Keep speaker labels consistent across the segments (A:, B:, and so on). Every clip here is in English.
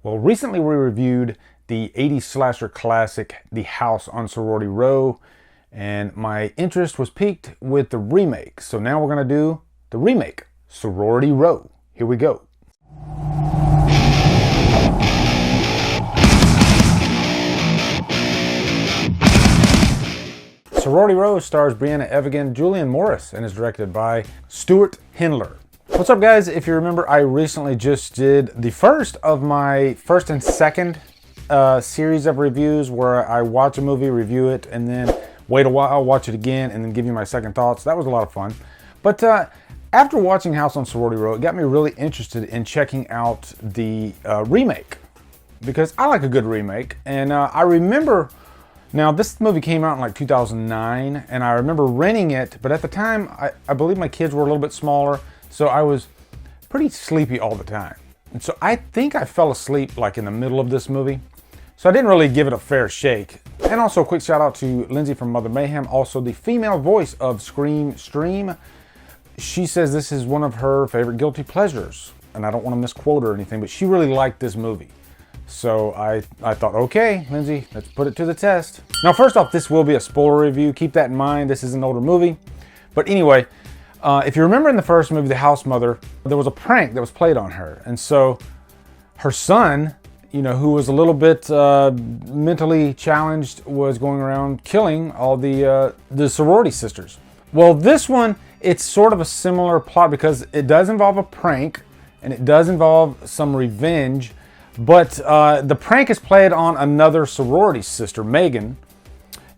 A: Well, recently we reviewed the 80s slasher classic, The House on Sorority Row, and my interest was piqued with the remake. So now we're going to do the remake, Sorority Row. Here we go. Sorority Row stars Brianna Evigan, Julian Morris, and is directed by Stuart Hindler. What's up, guys? If you remember, I recently just did the first of my first and second series of reviews where I watch a movie, review it, and then wait a while, watch it again, and then give you my second thoughts. That was a lot of fun. But after watching House on Sorority Row, it got me really interested in checking out the remake, because I like a good remake. And I remember, now this movie came out in like 2009, and I remember renting it, but at the time, I believe my kids were a little bit smaller, so I was pretty sleepy all the time. And so I think I fell asleep like in the middle of this movie. So I didn't really give it a fair shake. And also a quick shout out to Lindsay from Mother Mayhem, also the female voice of Scream Stream. She says this is one of her favorite guilty pleasures. And I don't want to misquote her or anything, but she really liked this movie. So I thought, okay, Lindsay, let's put it to the test. Now, first off, this will be a spoiler review. Keep that in mind. This is an older movie. But anyway, if you remember in the first movie, The House Mother, there was a prank that was played on her. And so her son, you know, who was a little bit mentally challenged, was going around killing all the sorority sisters. Well, this one, it's sort of a similar plot because it does involve a prank and it does involve some revenge, but the prank is played on another sorority sister, Megan.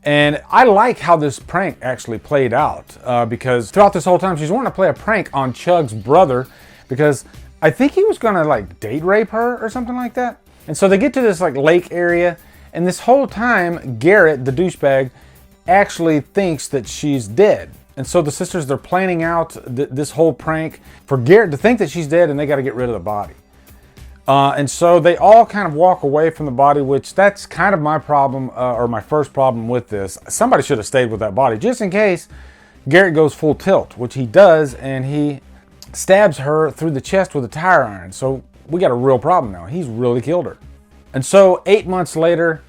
A: And I like how this prank actually played out because throughout this whole time, she's wanting to play a prank on Chug's brother because I think he was gonna like date rape her or something like that. And so they get to this like lake area, and this whole time, Garrett, the douchebag, actually thinks that she's dead. And so the sisters, they're planning out this whole prank for Garrett to think that she's dead, and they gotta get rid of the body. And so they all kind of walk away from the body, which that's kind of my problem, or my first problem with this. Somebody should have stayed with that body, just in case Garrett goes full tilt, which he does, and he stabs her through the chest with a tire iron. So we got a real problem now. He's really killed her. And so 8 months later,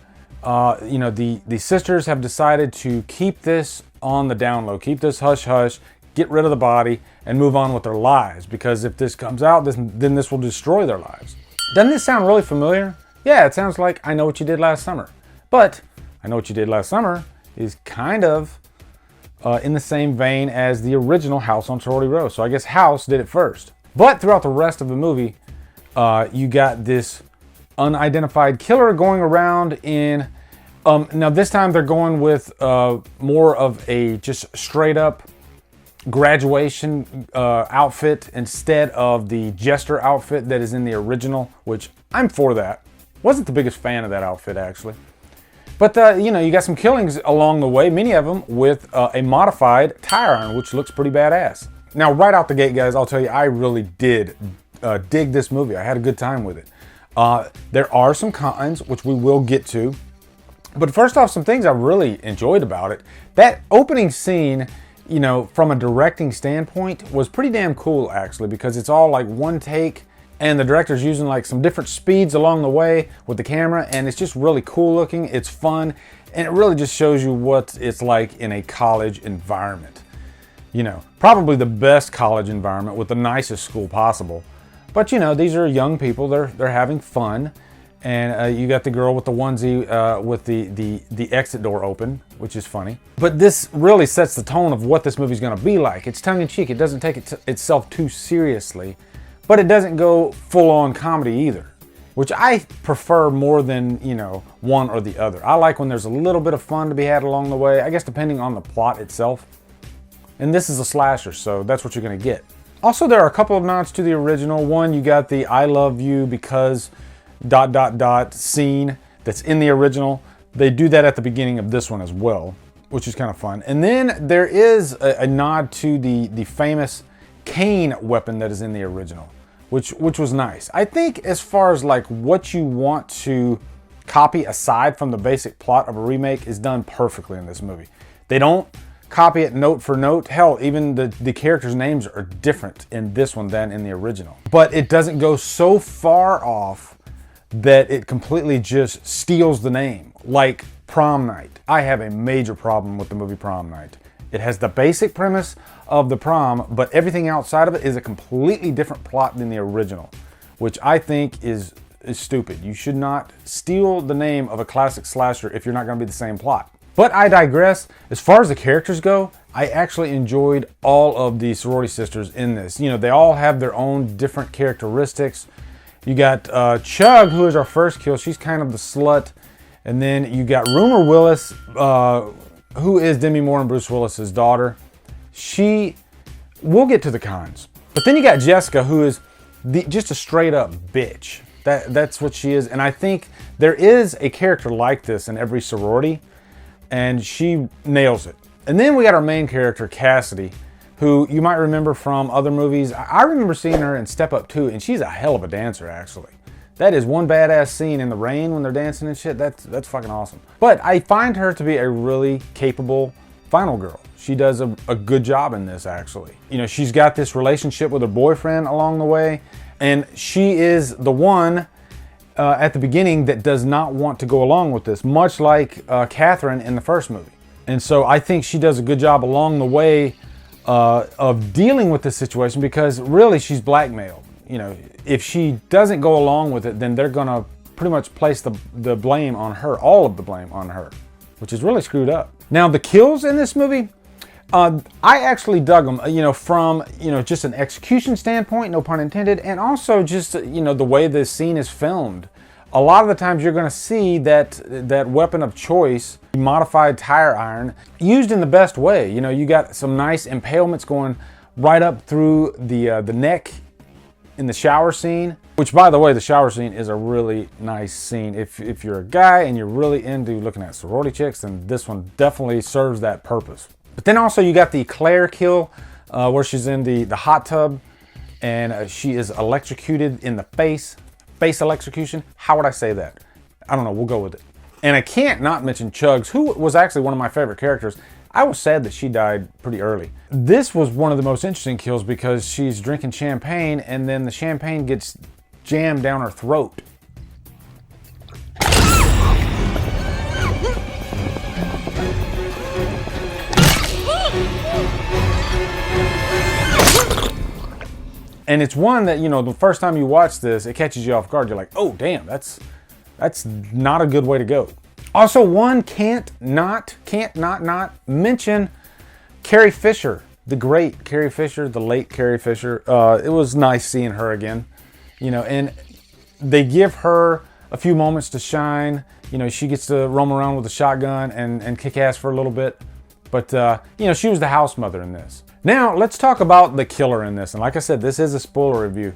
A: you know, the sisters have decided to keep this on the down low, keep this hush-hush, get rid of the body, and move on with their lives. Because if this comes out, then this will destroy their lives. Doesn't this sound really familiar? Yeah, it sounds like I Know What You Did Last Summer. But I Know What You Did Last Summer is kind of in the same vein as the original House on Sorority Row. So I guess House did it first. But throughout the rest of the movie, you got this unidentified killer going around in, now this time they're going with more of a just straight up graduation outfit instead of the jester outfit that is in the original, which I'm for that. Wasn't the biggest fan of that outfit, actually. But, you know, you got some killings along the way, many of them with a modified tire iron, which looks pretty badass. Now, right out the gate, guys, I'll tell you, I really did dig this movie. I had a good time with it. There are some cons, which we will get to. But first off, some things I really enjoyed about it. That opening scene, you know, from a directing standpoint, was pretty damn cool, actually, because it's all like one take, and the director's using like some different speeds along the way with the camera, and it's just really cool looking. It's fun, and it really just shows you what it's like in a college environment. You know, probably the best college environment with the nicest school possible. But you know, these are young people, they're having fun. And you got the girl with the onesie with the exit door open, which is funny. But this really sets the tone of what this movie's gonna be like. It's tongue-in-cheek, it doesn't take itself too seriously, but it doesn't go full-on comedy either, which I prefer more than, you know, one or the other. I like when there's a little bit of fun to be had along the way, I guess depending on the plot itself. And this is a slasher, so that's what you're gonna get. Also, there are a couple of nods to the original. One, you got the I love you because ... scene that's in the original. They do that at the beginning of this one as well, which is kind of fun. And then there is a nod to the famous cane weapon that is in the original, which was nice. I think as far as like what you want to copy aside from the basic plot of a remake is done perfectly in this movie. They don't copy it note for note. Hell, even the characters' names are different in this one than in the original. But it doesn't go so far off that it completely just steals the name, like Prom Night. I have a major problem with the movie Prom Night. It has the basic premise of the prom, but everything outside of it is a completely different plot than the original, which I think is stupid. You should not steal the name of a classic slasher if you're not going to be the same plot. But I digress. As far as the characters go, I actually enjoyed all of the sorority sisters in this. You know, they all have their own different characteristics. You got Chug, who is our first kill. She's kind of the slut. And then you got Rumor Willis, who is Demi Moore and Bruce Willis's daughter. We'll get to the cons. But then you got Jessica, who is just a straight up bitch. That's what she is. And I think there is a character like this in every sorority, and she nails it. And then we got our main character, Cassidy, who you might remember from other movies. I remember seeing her in Step Up 2, and she's a hell of a dancer, actually. That is one badass scene in the rain when they're dancing and shit. That's fucking awesome. But I find her to be a really capable final girl. She does a good job in this, actually. You know, she's got this relationship with her boyfriend along the way, and she is the one at the beginning that does not want to go along with this, much like Catherine in the first movie. And so I think she does a good job along the way of dealing with this situation, because really she's blackmailed. You know, if she doesn't go along with it, then they're gonna pretty much place the blame on her, all of the blame on her, which is really screwed up. Now the kills in this movie, I actually dug them, you know, from, you know, just an execution standpoint, no pun intended, and also just, you know, the way this scene is filmed. A lot of the times you're going to see that weapon of choice, modified tire iron, used in the best way. You know, you got some nice impalements going right up through the neck in the shower scene, which, by the way, the shower scene is a really nice scene. If you're a guy and you're really into looking at sorority chicks, then this one definitely serves that purpose. But then also you got the Claire kill, where she's in the hot tub, and she is electrocuted in the face. Face electrocution. How would I say that? I don't know. We'll go with it. And I can't not mention Chugs, who was actually one of my favorite characters. I was sad that she died pretty early. This was one of the most interesting kills because she's drinking champagne, and then the champagne gets jammed down her throat. And it's one that, you know, the first time you watch this, it catches you off guard. You're like, oh, damn, that's not a good way to go. Also, one can't not mention Carrie Fisher, the great Carrie Fisher, the late Carrie Fisher. It was nice seeing her again, you know, and they give her a few moments to shine. You know, she gets to roam around with a shotgun and kick ass for a little bit. But, you know, she was the house mother in this. Now, let's talk about the killer in this. And like I said, this is a spoiler review.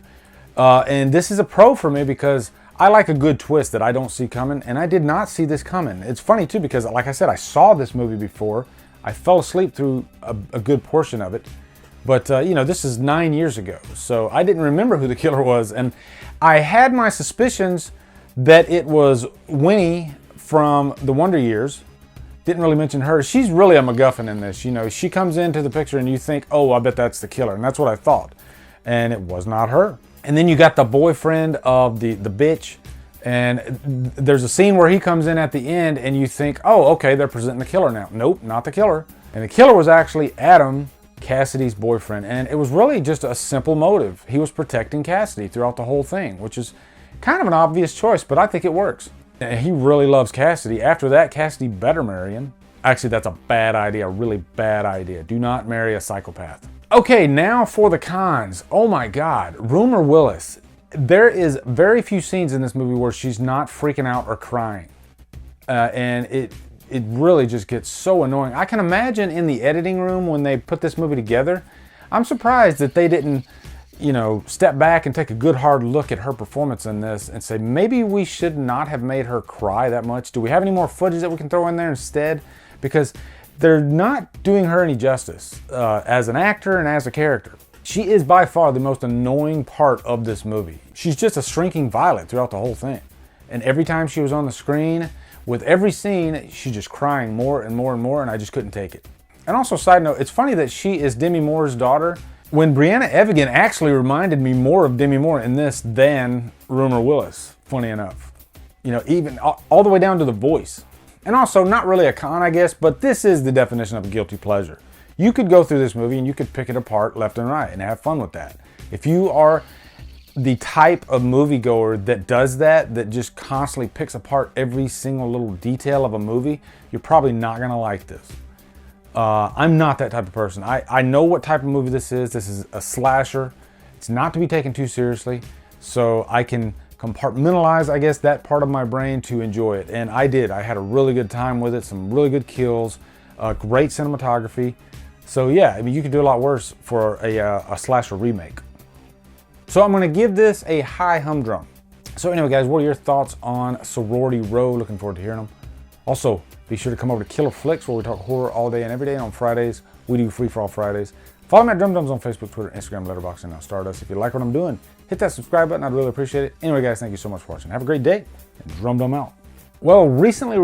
A: And this is a pro for me because I like a good twist that I don't see coming. And I did not see this coming. It's funny, too, because like I said, I saw this movie before. I fell asleep through a good portion of it. But, you know, this is 9 years ago. So I didn't remember who the killer was. And I had my suspicions that it was Winnie from The Wonder Years. Didn't really mention her. She's really a MacGuffin in this. You know, she comes into the picture and you think, oh, I bet that's the killer. And that's what I thought. And it was not her. And then you got the boyfriend of the bitch. And there's a scene where he comes in at the end and you think, oh, okay, they're presenting the killer now. Nope, not the killer. And the killer was actually Adam, Cassidy's boyfriend. And it was really just a simple motive. He was protecting Cassidy throughout the whole thing, which is kind of an obvious choice, but I think it works. He really loves Cassidy. After that, Cassidy better marry him. Actually, that's a bad idea, a really bad idea. Do not marry a psychopath. Okay, now for the cons. Oh my God, Rumor Willis. There is very few scenes in this movie where she's not freaking out or crying. And it really just gets so annoying. I can imagine in the editing room when they put this movie together, I'm surprised that they didn't, you know, step back and take a good hard look at her performance in this and say, maybe we should not have made her cry that much. Do we have any more footage that we can throw in there instead? Because they're not doing her any justice as an actor and as a character. She is by far the most annoying part of this movie. She's just a shrinking violet throughout the whole thing. And every time she was on the screen, with every scene, she's just crying more and more and more, and I just couldn't take it. And also, side note, it's funny that she is Demi Moore's daughter, when Brianna Evigan actually reminded me more of Demi Moore in this than Rumor Willis. funny enough. You know, even all the way down to the voice. And also, not really a con, I guess, but this is the definition of a guilty pleasure. You could go through this movie and you could pick it apart left and right and have fun with that. If you are the type of moviegoer that does that, that just constantly picks apart every single little detail of a movie, you're probably not gonna like this. I'm not that type of person. I know what type of movie this is. This is a slasher. It's not to be taken too seriously, so I can compartmentalize, I guess, that part of my brain to enjoy it. And I did. I had a really good time with it, some really good kills, great cinematography. So yeah, I mean, you could do a lot worse for a slasher remake. So I'm gonna give this a high humdrum. So anyway, guys, what are your thoughts on Sorority Row? Looking forward to hearing them. Also, be sure to come over to Killer Flicks, where we talk horror all day and every day. And on Fridays, we do Free For All Fridays. Follow me at Drumdums on Facebook, Twitter, Instagram, Letterboxd, and now Stardust. If you like what I'm doing, hit that subscribe button. I'd really appreciate it. Anyway, guys, thank you so much for watching. Have a great day, and Drumdum out. Well, recently,